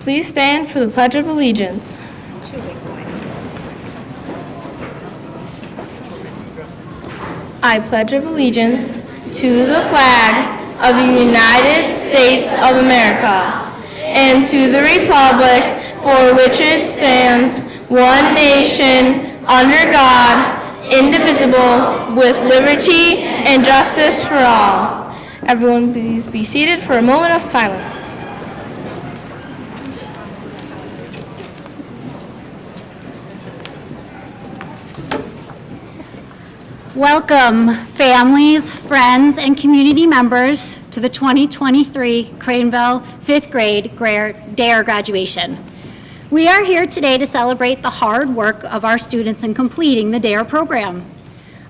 Please stand for the Pledge of Allegiance. I pledge allegiance to the flag of the United States of America and to the republic for which it stands, one nation, under God, indivisible, with liberty and justice for all. Everyone please be seated for a moment of silence. Welcome, families, friends, and community members to the 2023 Craneville 5th grade D.A.R.E graduation. We are here today to celebrate the hard work of our students in completing the D.A.R.E program.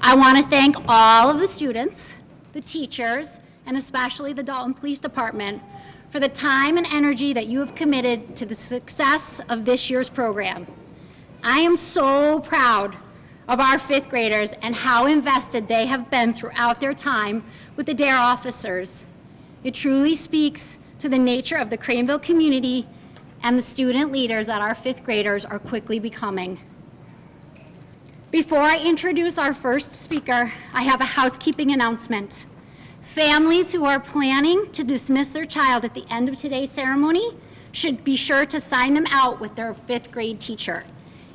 I want to thank all of the students, the teachers, and especially the Dalton Police Department for the time and energy that you have committed to the success of this year's program. I am so proud of our 5th graders and how invested they have been throughout their time with the D.A.R.E officers. It truly speaks to the nature of the Craneville community and the student leaders that our 5th graders are quickly becoming. Before I introduce our first speaker, I have a housekeeping announcement. Families who are planning to dismiss their child at the end of today's ceremony should be sure to sign them out with their 5th grade teacher.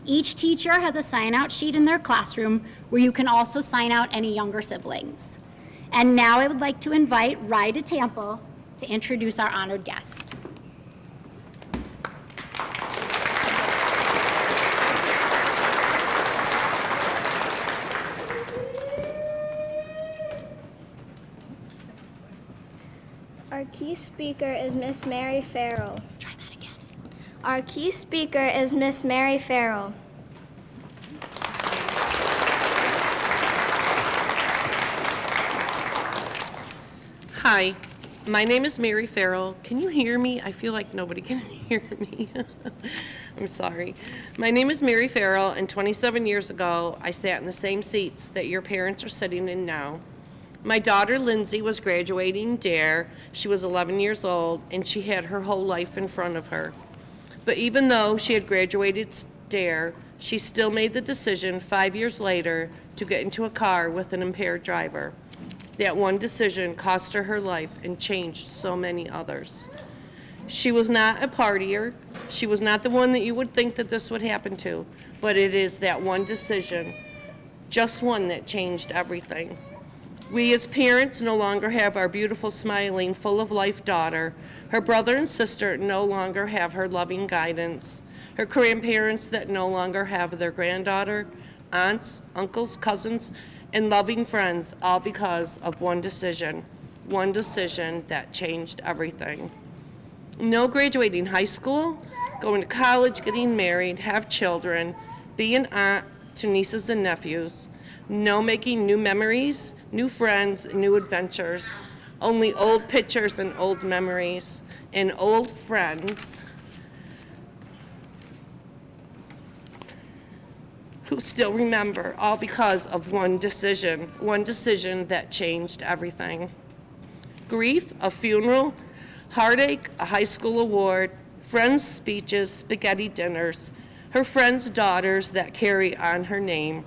Each teacher has a sign-out sheet in their classroom where you can also sign out any younger siblings. And now I would like to invite Ryda Tample to introduce our honored guest. Our key speaker is Miss Mary Farrell. Try that again. Our key speaker is Miss Mary Farrell. Hi, my name is Mary Farrell. Can you hear me? I feel like nobody can hear me. I'm sorry. My name is Mary Farrell, and 27 years ago, I sat in the same seats that your parents are sitting in now. My daughter, Lindsay, was graduating D.A.R.E. She was 11 years old, and she had her whole life in front of her. But even though she had graduated D.A.R.E., she still made the decision 5 years later to get into a car with an impaired driver. That one decision cost her life and changed so many others. She was not a partier. She was not the one that you would think that this would happen to, but it is that one decision, just one, that changed everything. We as parents no longer have our beautiful, smiling, full of life daughter. Her brother and sister no longer have her loving guidance. Her grandparents that no longer have their granddaughter, aunts, uncles, cousins, and loving friends, all because of one decision that changed everything. No graduating high school, going to college, getting married, have children, be an aunt to nieces and nephews. No making new memories, new friends, new adventures. Only old pictures and old memories and old friends who still remember, all because of one decision that changed everything. Grief, a funeral, heartache, a high school award, friends' speeches, spaghetti dinners, her friends' daughters that carry on her name,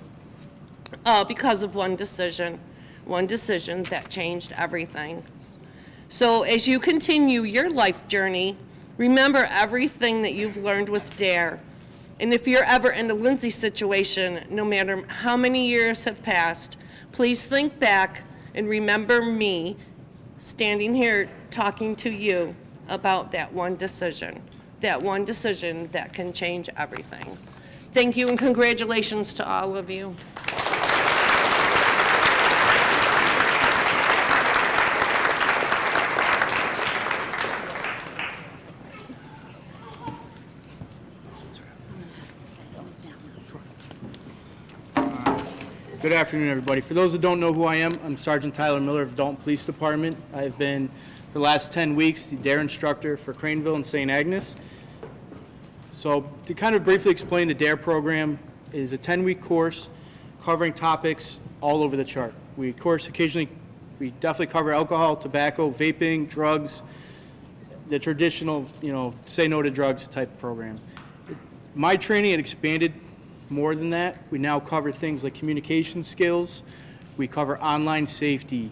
all because of one decision that changed everything. So as you continue your life journey, remember everything that you've learned with D.A.R.E. And if you're ever in a Lindsay situation, no matter how many years have passed, please think back and remember me standing here talking to you about that one decision that can change everything. Thank you and congratulations to all of you. Good afternoon, everybody. For those that don't know who I am, I'm Sergeant Tyler Miller of the Dalton Police Department. I've been, for the last 10 weeks, the D.A.R.E instructor for Craneville and St. Agnes. So to kind of briefly explain, the D.A.R.E program is a 10-week course covering topics all over the chart. We definitely cover alcohol, tobacco, vaping, drugs, the traditional, say no to drugs type program. My training had expanded more than that. We now cover things like communication skills. We cover online safety,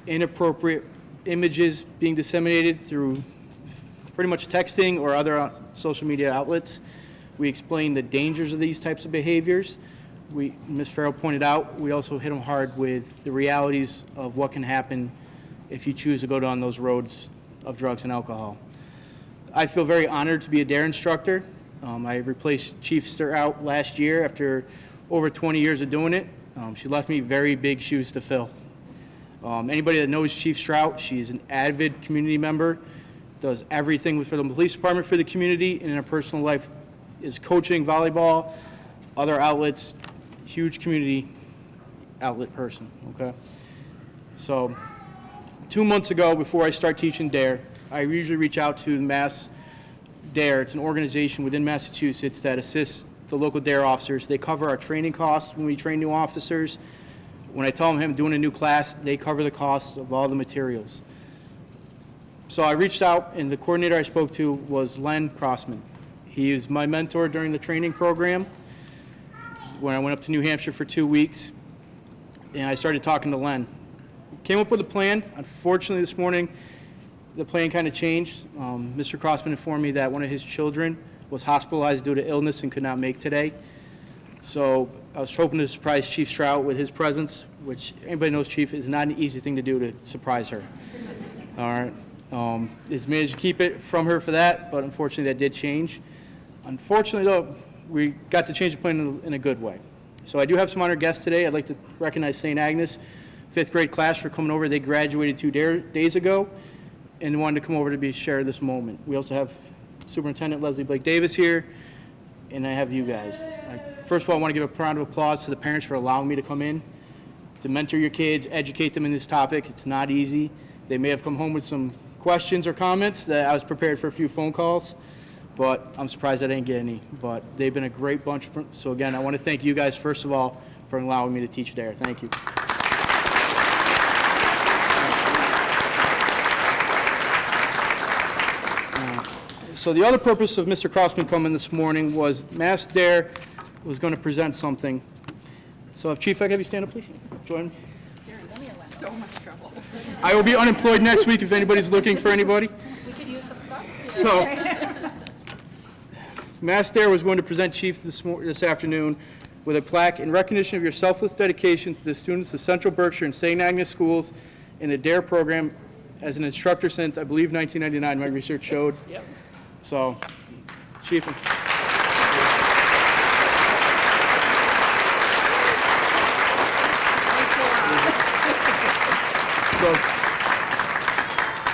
inappropriate images being disseminated through pretty much texting or other social media outlets. We explain the dangers of these types of behaviors. Ms. Farrell pointed out, we also hit them hard with the realities of what can happen if you choose to go down those roads of drugs and alcohol. I feel very honored to be a D.A.R.E instructor. I replaced Chief Strout last year after over 20 years of doing it. She left me very big shoes to fill. Anybody that knows Chief Strout, she's an avid community member, does everything for the police department for the community, and in her personal life is coaching volleyball, other outlets, huge community outlet person, okay? So 2 months ago, before I start teaching D.A.R.E, I usually reach out to Mass D.A.R.E. It's an organization within Massachusetts that assists the local D.A.R.E officers. They cover our training costs when we train new officers. When I tell them I'm doing a new class, they cover the costs of all the materials. So I reached out, and the coordinator I spoke to was Len Crossman. He was my mentor during the training program when I went up to New Hampshire for 2 weeks, and I started talking to Len. Came up with a plan. Unfortunately, this morning, the plan kind of changed. Mr. Crossman informed me that one of his children was hospitalized due to illness and could not make today. So I was hoping to surprise Chief Strout with his presence, which anybody knows Chief is not an easy thing to do, to surprise her. All right. It's managed to keep it from her for that, but unfortunately that did change. Unfortunately, though, we got to change the plan in a good way. So I do have some honored guests today. I'd like to recognize St. Agnes, 5th grade class, for coming over. They graduated 2 days ago and wanted to come over to share this moment. We also have Superintendent Leslie Blake Davis here, and I have you guys. First of all, I want to give a round of applause to the parents for allowing me to come in to mentor your kids, educate them in this topic. It's not easy. They may have come home with some questions or comments that I was prepared for a few phone calls, but I'm surprised I didn't get any. But they've been a great bunch. So again, I want to thank you guys, first of all, for allowing me to teach D.A.R.E. Thank you. So the other purpose of Mr. Crossman coming this morning was Mass D.A.R.E. was going to present something. So if Chief, I can have you stand up, please. Join me. So much trouble. I will be unemployed next week if anybody's looking for anybody. We could use some subs. So Mass D.A.R.E. was going to present Chief this afternoon with a plaque in recognition of your selfless dedication to the students of Central Berkshire and St. Agnes schools in the D.A.R.E. program as an instructor since, I believe, 1999, my research showed. Yep. So, Chief. So,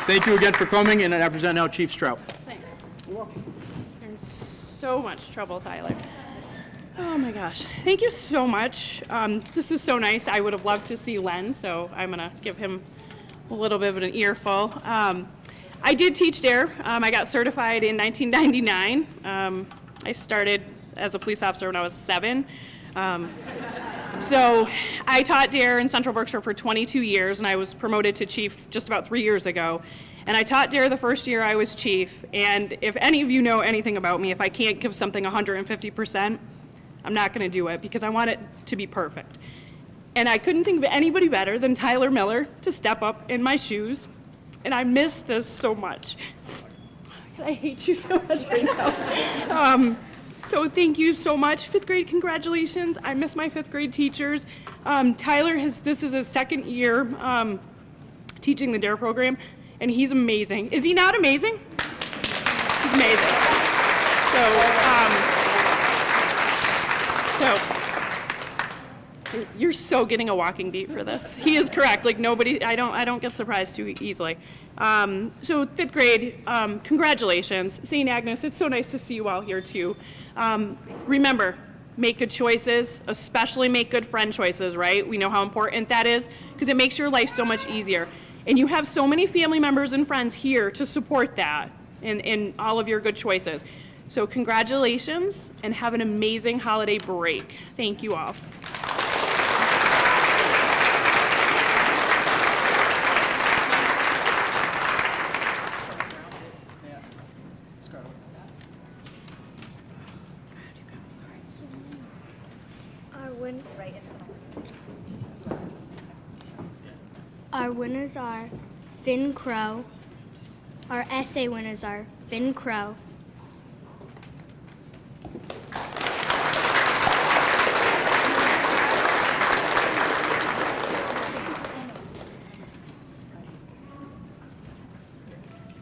thank you again for coming, and I present now Chief Strout. Thanks. You're in so much trouble, Tyler. Oh my gosh. Thank you so much. This is so nice. I would have loved to see Len, so I'm going to give him a little bit of an earful. I did teach D.A.R.E. I got certified in 1999. I started as a police officer when I was 7. So I taught D.A.R.E. in Central Berkshire for 22 years, and I was promoted to chief just about 3 years ago. And I taught D.A.R.E. the first year I was chief, and if any of you know anything about me, if I can't give something 150%, I'm not going to do it because I want it to be perfect. And I couldn't think of anybody better than Tyler Miller to step up in my shoes, and I miss this so much. I hate you so much right now. So thank you so much. 5th grade, congratulations. I miss my 5th grade teachers. Tyler, this is his 2nd year teaching the D.A.R.E. program, and he's amazing. Is he not amazing? He's amazing. So you're so getting a walking beat for this. He is correct. Like nobody, I don't get surprised too easily. So 5th grade, congratulations. St. Agnes, it's so nice to see you all here too. Remember, make good choices, especially make good friend choices, right? We know how important that is because it makes your life so much easier. And you have so many family members and friends here to support that in all of your good choices. So congratulations and have an amazing holiday break. Thank you all. Our winners are Finn Crow. Our essay winners are Finn Crow.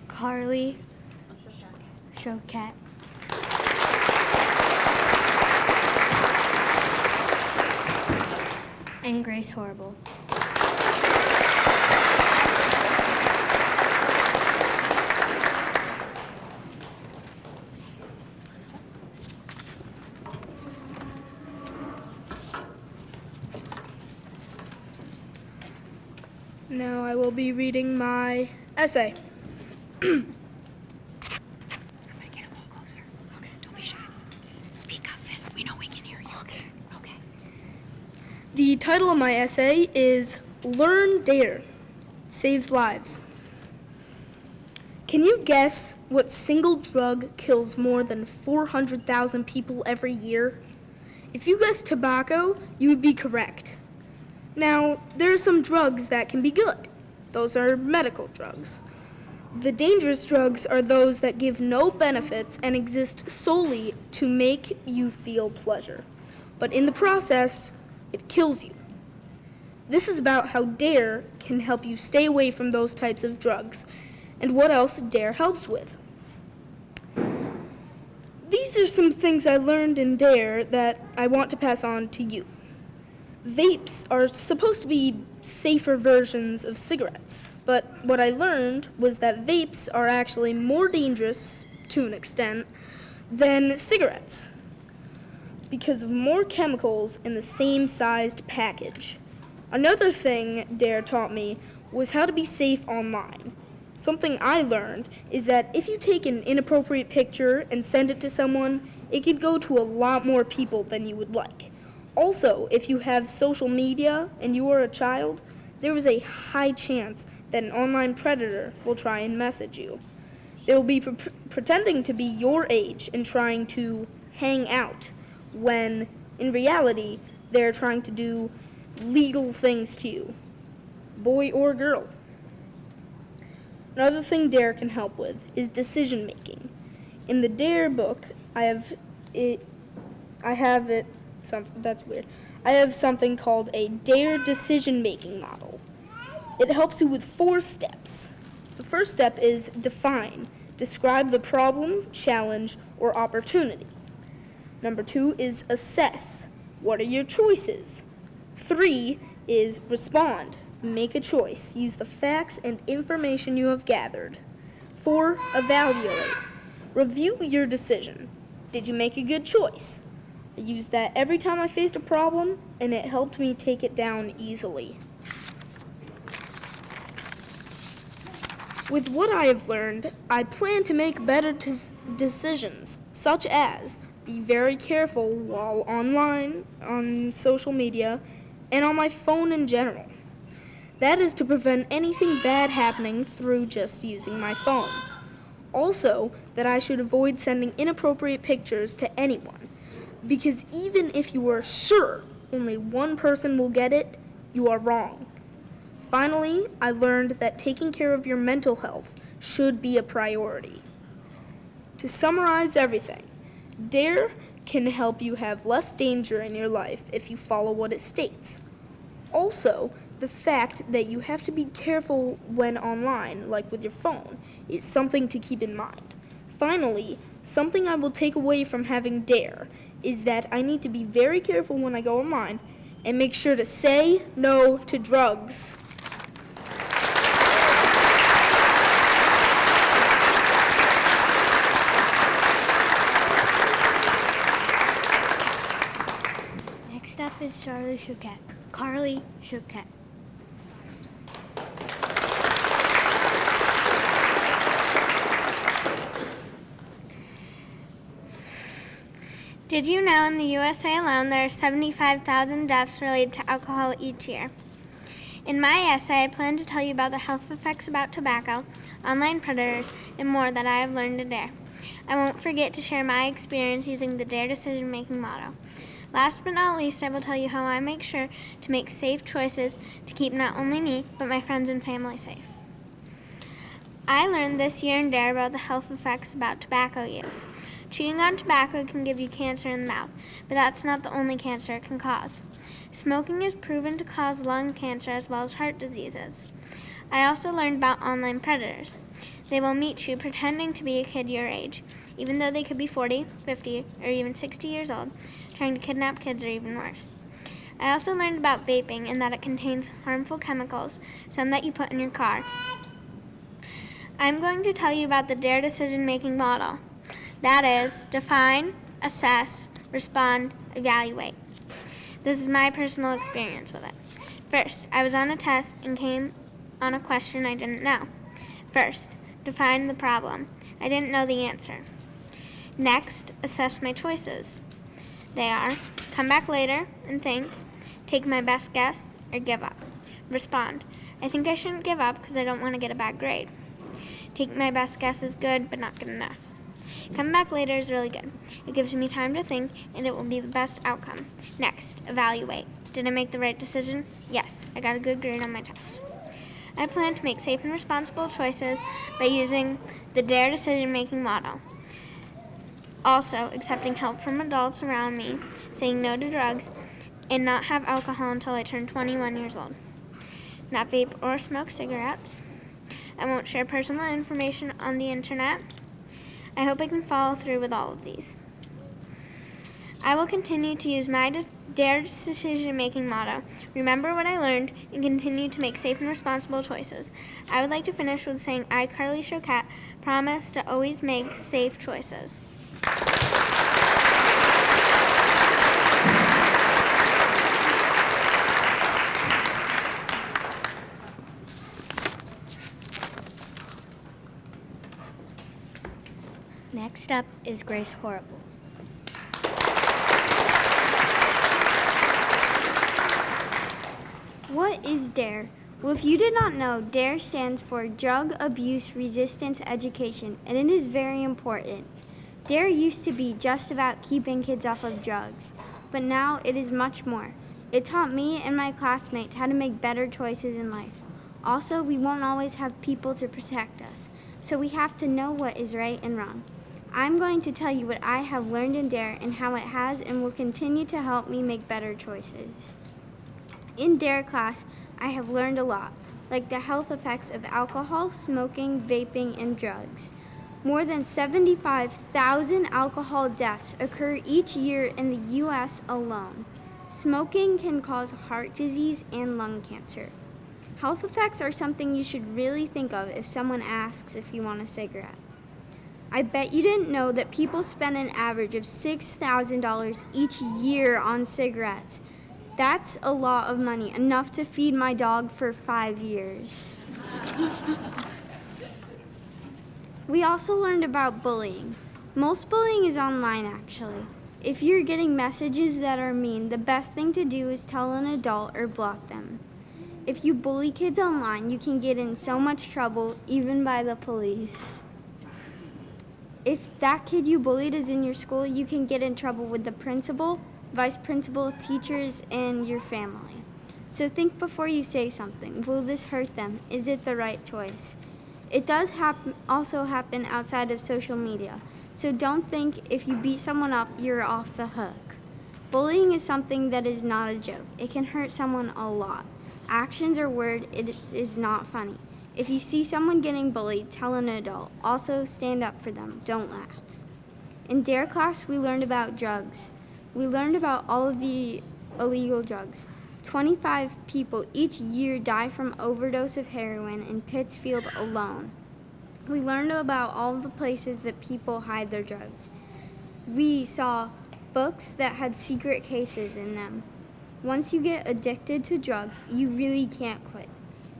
Carly Choquette. And Grace Horrible. Now I will be reading my essay. I'm gonna get a little closer. Okay. Don't be shy. Speak up, Finn. We know we can hear you. Okay. Okay. The title of my essay is Learn D.A.R.E. Saves Lives. Can you guess what single drug kills more than 400,000 people every year? If you guessed tobacco, you would be correct. Now, there are some drugs that can be good. Those are medical drugs. The dangerous drugs are those that give no benefits and exist solely to make you feel pleasure. But in the process, it kills you. This is about how D.A.R.E. can help you stay away from those types of drugs and what else D.A.R.E. helps with. These are some things I learned in D.A.R.E. that I want to pass on to you. Vapes are supposed to be safer versions of cigarettes, but what I learned was that vapes are actually more dangerous, to an extent, than cigarettes because of more chemicals in the same sized package. Another thing D.A.R.E. taught me was how to be safe online. Something I learned is that if you take an inappropriate picture and send it to someone, it could go to a lot more people than you would like. Also, if you have social media and you are a child, there is a high chance that an online predator will try and message you. They will be pretending to be your age and trying to hang out, when in reality, they're trying to do legal things to you, boy or girl. Another thing D.A.R.E. can help with is decision making. In the D.A.R.E. book, I have something called a D.A.R.E. decision making model. It helps you with 4 steps. The first step is define. Describe the problem, challenge, or opportunity. Number 2 is assess. What are your choices? 3 is respond. Make a choice. Use the facts and information you have gathered. 4, evaluate. Review your decision. Did you make a good choice? I used that every time I faced a problem, and it helped me take it down easily. With what I have learned, I plan to make better decisions, such as be very careful while online, on social media, and on my phone in general. That is to prevent anything bad happening through just using my phone. Also, that I should avoid sending inappropriate pictures to anyone, because even if you are sure only one person will get it, you are wrong. Finally, I learned that taking care of your mental health should be a priority. To summarize everything, D.A.R.E. can help you have less danger in your life if you follow what it states. Also, the fact that you have to be careful when online, like with your phone, is something to keep in mind. Finally, something I will take away from having D.A.R.E. is that I need to be very careful when I go online and make sure to say no to drugs. Next up is Carly Choquette. Did you know in the USA alone there are 75,000 deaths related to alcohol each year? In my essay, I plan to tell you about the health effects about tobacco, online predators, and more that I have learned in D.A.R.E. I won't forget to share my experience using the D.A.R.E. decision-making model. Last but not least, I will tell you how I make sure to make safe choices to keep not only me, but my friends and family safe. I learned this year in D.A.R.E about the health effects about tobacco use. Chewing on tobacco can give you cancer in the mouth, but that's not the only cancer it can cause. Smoking is proven to cause lung cancer as well as heart diseases. I also learned about online predators. They will meet you pretending to be a kid your age, even though they could be 40, 50, or even 60 years old, trying to kidnap kids or even worse. I also learned about vaping and that it contains harmful chemicals, some that you put in your car. I'm going to tell you about the D.A.R.E decision-making model. That is, define, assess, respond, evaluate. This is my personal experience with it. First, I was on a test and came on a question I didn't know. First, define the problem. I didn't know the answer. Next, assess my choices. They are, come back later and think, take my best guess, or give up. Respond, I think I shouldn't give up because I don't want to get a bad grade. Take my best guess is good, but not good enough. Come back later is really good. It gives me time to think, and it will be the best outcome. Next, evaluate. Did I make the right decision? Yes, I got a good grade on my test. I plan to make safe and responsible choices by using the D.A.R.E decision-making model. Also, accepting help from adults around me, saying no to drugs, and not have alcohol until I turn 21 years old. Not vape or smoke cigarettes. I won't share personal information on the internet. I hope I can follow through with all of these. I will continue to use my D.A.R.E decision-making motto, remember what I learned, and continue to make safe and responsible choices. I would like to finish with saying I, Carly Choquette, promise to always make safe choices. Next up is Grace Horrible. What is D.A.R.E? Well, if you did not know, D.A.R.E stands for Drug Abuse Resistance Education, and it is very important. D.A.R.E used to be just about keeping kids off of drugs, but now it is much more. It taught me and my classmates how to make better choices in life. Also, we won't always have people to protect us, so we have to know what is right and wrong. I'm going to tell you what I have learned in D.A.R.E and how it has and will continue to help me make better choices. In D.A.R.E class, I have learned a lot, like the health effects of alcohol, smoking, vaping, and drugs. More than 75,000 alcohol deaths occur each year in the U.S. alone. Smoking can cause heart disease and lung cancer. Health effects are something you should really think of if someone asks if you want a cigarette. I bet you didn't know that people spend an average of $6,000 each year on cigarettes. That's a lot of money, enough to feed my dog for 5 years. We also learned about bullying. Most bullying is online, actually. If you're getting messages that are mean, the best thing to do is tell an adult or block them. If you bully kids online, you can get in so much trouble, even by the police. If that kid you bullied is in your school, you can get in trouble with the principal, vice principal, teachers, and your family. So think before you say something. Will this hurt them? Is it the right choice? It does also happen outside of social media. So don't think if you beat someone up, you're off the hook. Bullying is something that is not a joke. It can hurt someone a lot. Actions or word, it is not funny. If you see someone getting bullied, tell an adult. Also, stand up for them. Don't laugh. In D.A.R.E class, we learned about drugs. We learned about all of the illegal drugs. 25 people each year die from overdose of heroin in Pittsfield alone. We learned about all of the places that people hide their drugs. We saw books that had secret cases in them. Once you get addicted to drugs, you really can't quit.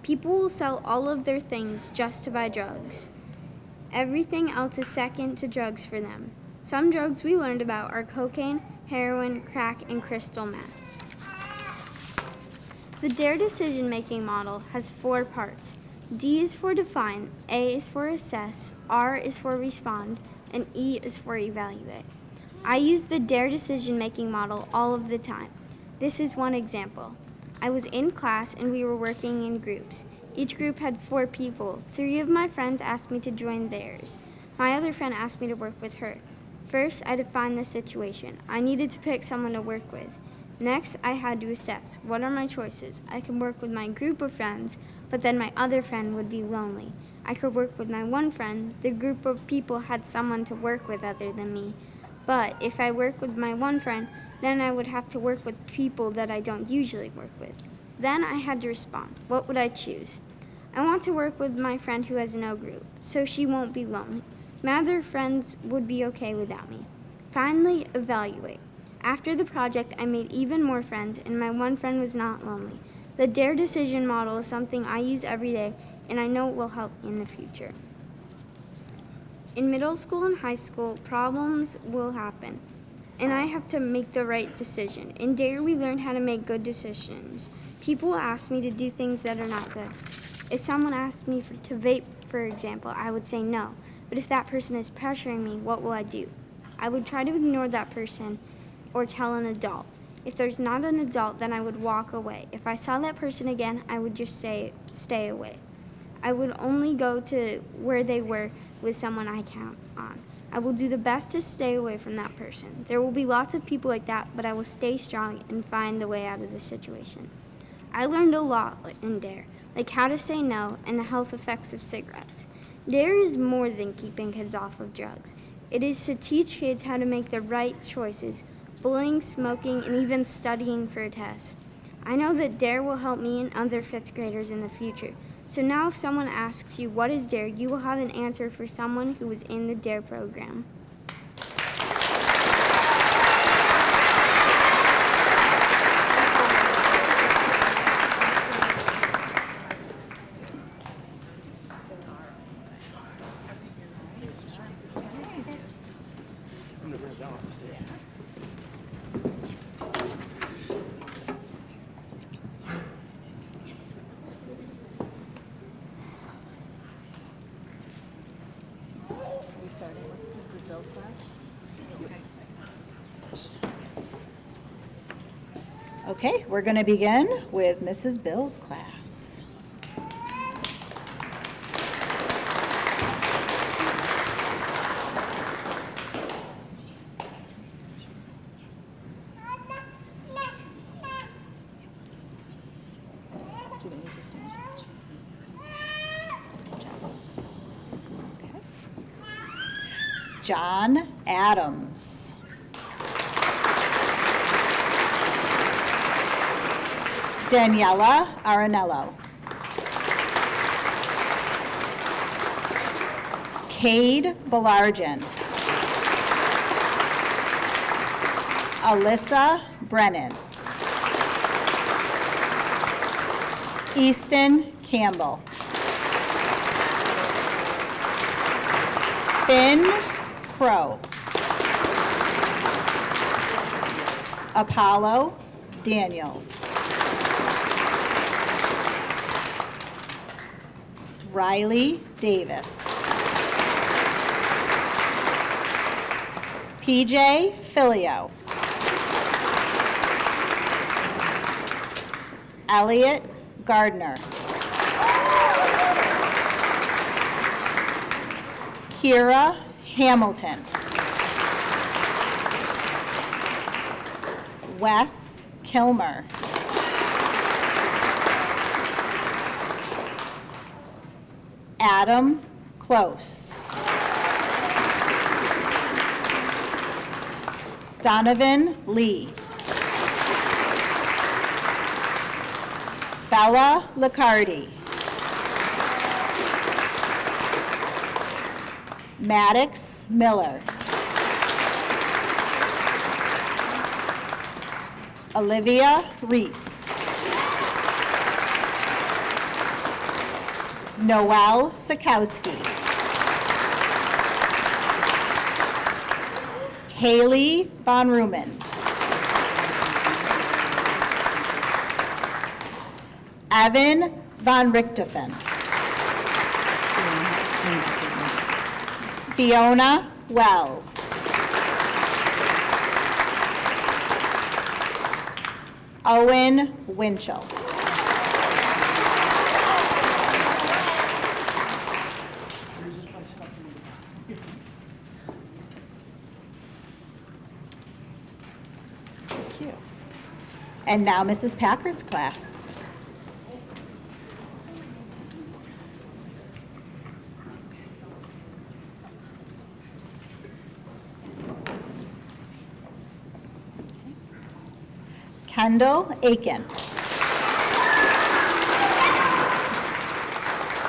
People will sell all of their things just to buy drugs. Everything else is second to drugs for them. Some drugs we learned about are cocaine, heroin, crack, and crystal meth. The D.A.R.E decision-making model has 4 parts. D is for define, A is for assess, R is for respond, and E is for evaluate. I use the D.A.R.E decision-making model all of the time. This is one example. I was in class and we were working in groups. Each group had 4 people. 3 of my friends asked me to join theirs. My other friend asked me to work with her. First, I defined the situation. I needed to pick someone to work with. Next, I had to assess, what are my choices? I can work with my group of friends, but then my other friend would be lonely. I could work with my one friend. The group of people had someone to work with other than me. But if I work with my one friend, then I would have to work with people that I don't usually work with. Then I had to respond. What would I choose? I want to work with my friend who has no group, so she won't be lonely. My other friends would be okay without me. Finally, evaluate. After the project, I made even more friends, and my one friend was not lonely. The D.A.R.E decision model is something I use every day, and I know it will help in the future. In middle school and high school, problems will happen, and I have to make the right decision. In D.A.R.E, we learn how to make good decisions. People ask me to do things that are not good. If someone asked me to vape, for example, I would say no. But if that person is pressuring me, what will I do? I would try to ignore that person or tell an adult. If there's not an adult, then I would walk away. If I saw that person again, I would just say, stay away. I would only go to where they were with someone I count on. I will do the best to stay away from that person. There will be lots of people like that, but I will stay strong and find the way out of the situation. I learned a lot in D.A.R.E, like how to say no and the health effects of cigarettes. D.A.R.E is more than keeping kids off of drugs. It is to teach kids how to make the right choices, bullying, smoking, and even studying for a test. I know that D.A.R.E will help me and other 5th graders in the future. So now if someone asks you, what is D.A.R.E, you will have an answer for someone who was in the D.A.R.E program. Okay, we're going to begin with Mrs. Bill's class. Do they need to stand? Okay. John Adams. Daniela Arenello. Cade Belargin. Alyssa Brennan. Easton Campbell. Finn Crow. Apollo Daniels. Riley Davis. PJ Filio. Elliot Gardner. Kira Hamilton. Wes Kilmer. Adam Close. Donovan Lee. Bella Licardi. Maddox Miller. Olivia Reese. Noelle Sikowski. Haley Von Rumend. Evan Von Richtofen. Fiona Wells. Owen Winchell. Thank you. And now Mrs. Packard's class. Kendall Aiken.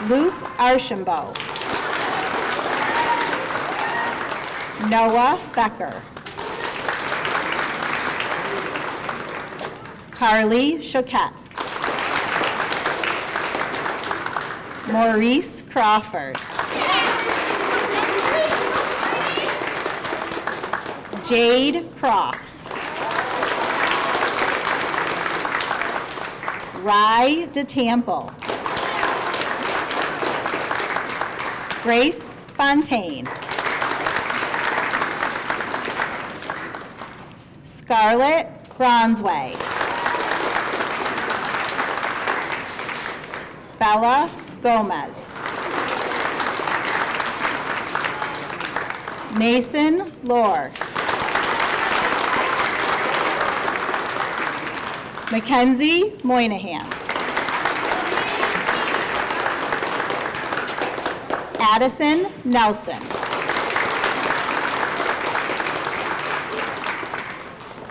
Luke Archambault. Noah Becker. Carly Choquette. Maurice Crawford. Jade Cross. Rye DeTample. Grace Fontaine. Scarlett Bronsway. Bella Gomez. Mason Lohr. Mackenzie Moynihan. Addison Nelson.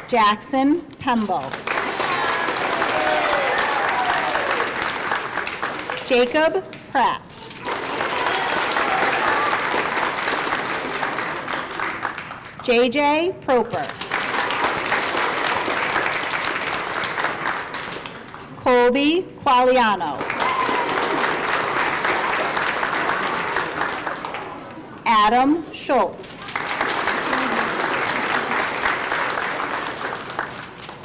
Jackson Pemble. Jacob Pratt. JJ Proper. Colby Qualiano. Adam Schultz.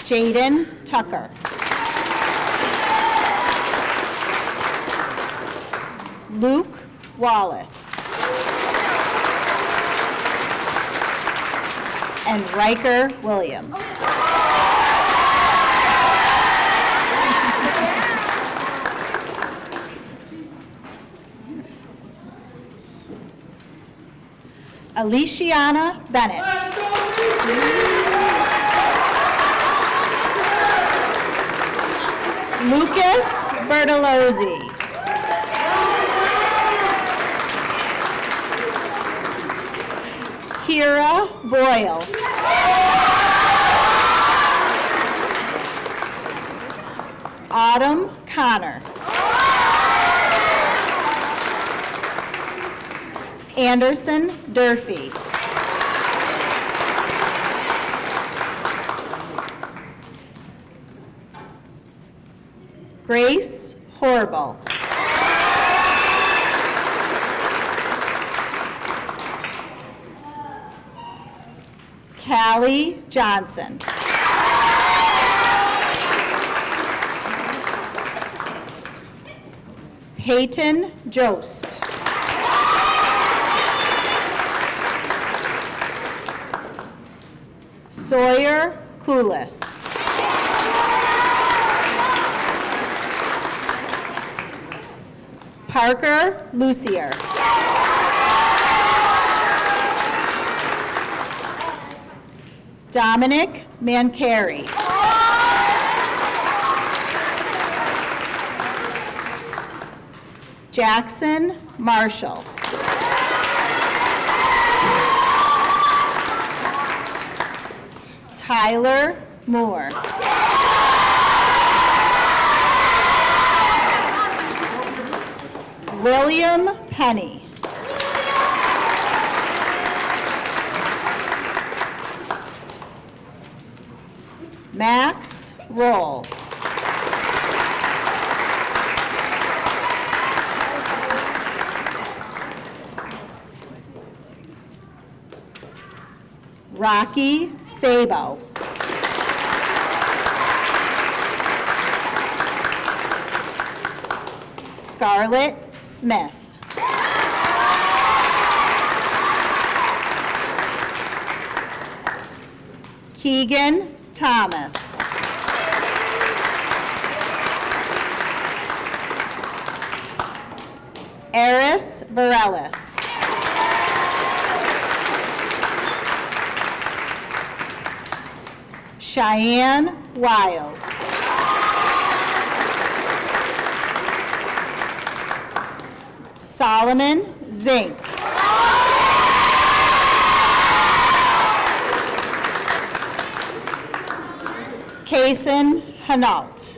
Jaden Tucker. Luke Wallace. And Riker Williams. Aliciana Bennett. Lucas Bertolozzi. Kira Boyle. Autumn Connor. Anderson Durfee. Grace Horrible. Callie Johnson. Peyton Jost. Sawyer Coulis. Parker Lucier. Dominic Mancari. Jackson Marshall. Tyler Moore. William Penny. Max Roll. Rocky Sabo. Scarlett Smith. Keegan Thomas. Eris Varelis. Cheyenne Wiles. Solomon Zink. Kason Hanault.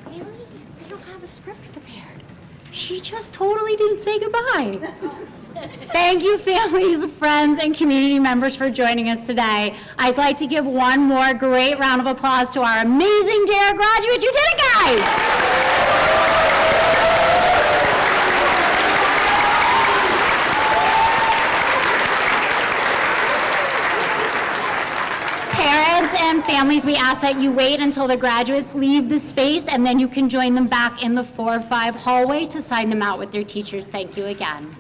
They don't have a script prepared. She just totally didn't say goodbye. Thank you, families, friends, and community members for joining us today. I'd like to give one more great round of applause to our amazing D.A.R.E graduates. You did it, guys! Parents and families, we ask that you wait until the graduates leave the space, and then you can join them back in the 4-5 hallway to sign them out with their teachers. Thank you again.